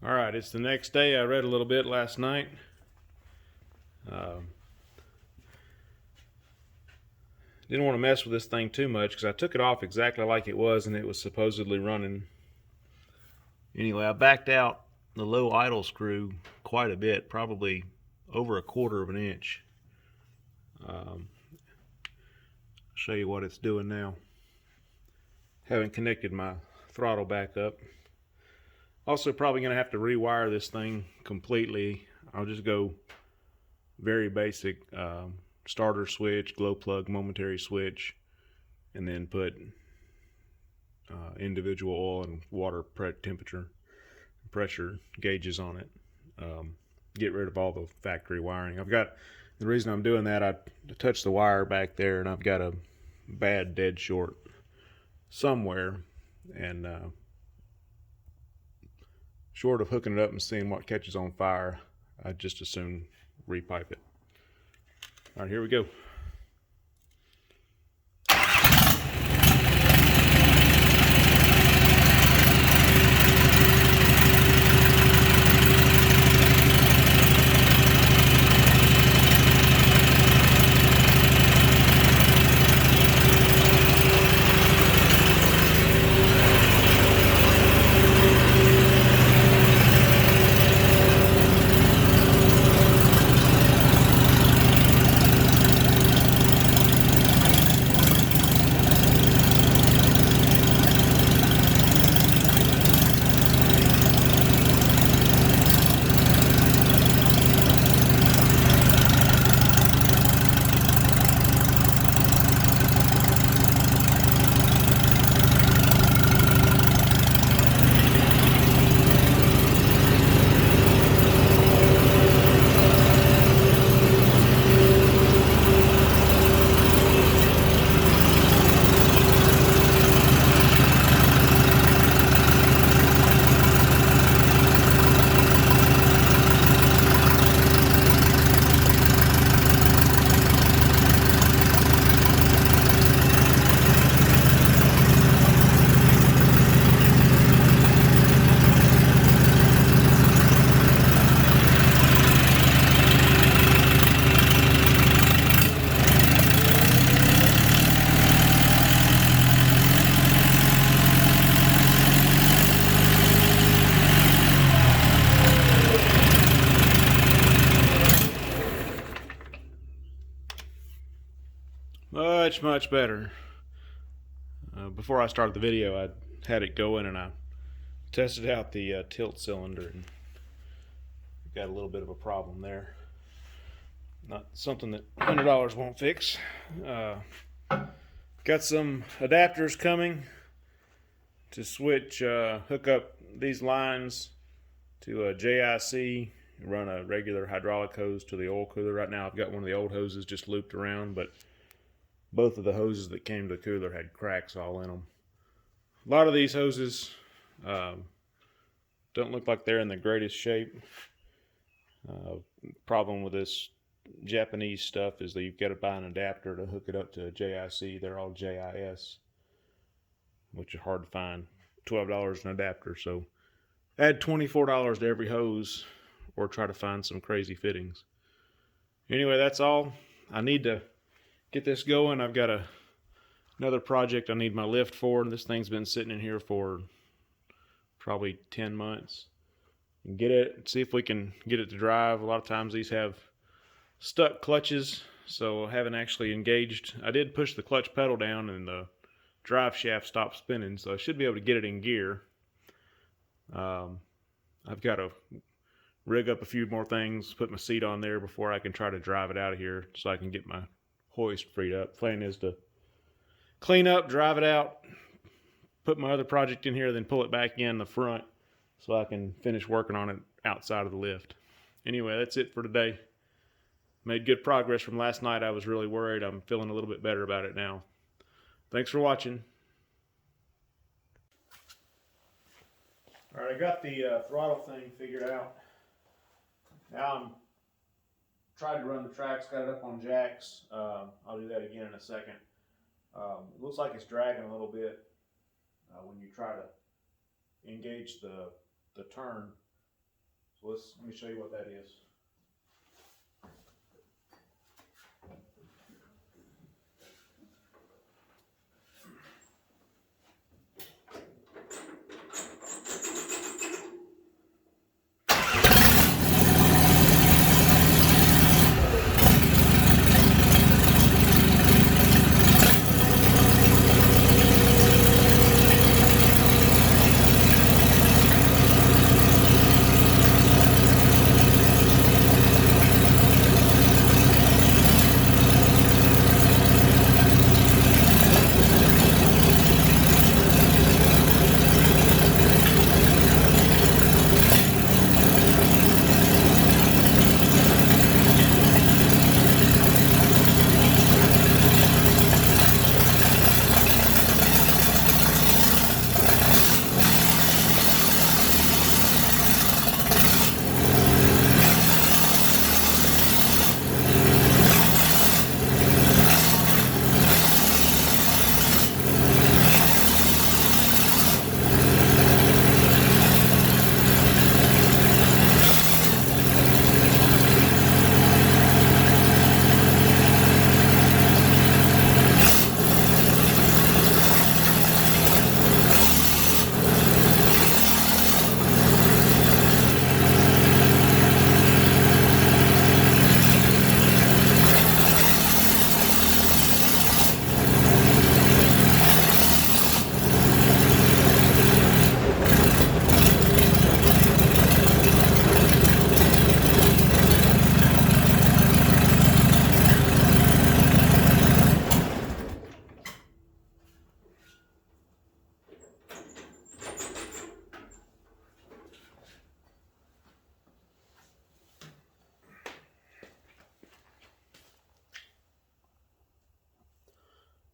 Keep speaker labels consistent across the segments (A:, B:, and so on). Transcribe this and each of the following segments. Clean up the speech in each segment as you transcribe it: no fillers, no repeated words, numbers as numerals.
A: Alright, it's the next day. I read a little bit last night. Didn't want to mess with this thing too much because I took it off exactly like it was and it was supposedly running. Anyway, I backed out the low idle screw quite a bit, probably over a quarter of an inch. Show you what it's doing now. Haven't connected my throttle back up. Also probably going to have to rewire this thing completely. I'll just go very basic starter switch, glow plug, momentary switch, and then put individual oil and water temperature pressure gauges on it. Get rid of all the factory wiring. The reason I'm doing that, I touched the wire back there and I've got a bad dead short somewhere, and short of hooking it up and seeing what catches on fire, I'd just as soon repipe it. All right, here we go. Much better. Before I started the video, I had it going and I tested out the tilt cylinder and got a little bit of a problem there. Not something that $100 won't fix. Got some adapters coming to switch, hook up these lines to a JIC, run a regular hydraulic hose to the oil cooler. Right now I've got one of the old hoses just looped around, but both of the hoses that came to the cooler had cracks all in them. A lot of these hoses don't look like they're in the greatest shape. Problem with this Japanese stuff is that you've got to buy an adapter to hook it up to a JIC. They're all JIS, which is hard to find. $12 an adapter, so add $24 to every hose or try to find some crazy fittings. Anyway, that's all. I need to get this going. I've got another project I need my lift for, and this thing's been sitting in here for probably 10 months. And get it, see if we can get it to drive. A lot of times these have stuck clutches, so I haven't actually engaged. I did push the clutch pedal down and the drive shaft stopped spinning, so I should be able to get it in gear. I've got to rig up a few more things, put my seat on there before I can try to drive it out of here so I can get my hoist freed up. Plan is to clean up, drive it out, put my other project in here, then pull it back in the front so I can finish working on it outside of the lift. Anyway, that's it for today. Made good progress from last night. I was really worried. I'm feeling a little bit better about it now. Thanks for watching. Alright, I got the throttle thing figured out. Now I'm trying to run the tracks, got it up on jacks. I'll do that again in a second. It looks like it's dragging a little bit when you try to engage the turn. So let me show you what that is.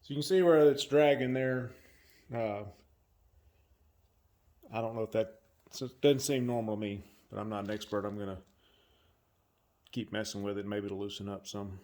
A: So you can see where it's dragging there. I don't know if that doesn't seem normal to me, but I'm not an expert. I'm going to keep messing with it. Maybe it'll loosen up some.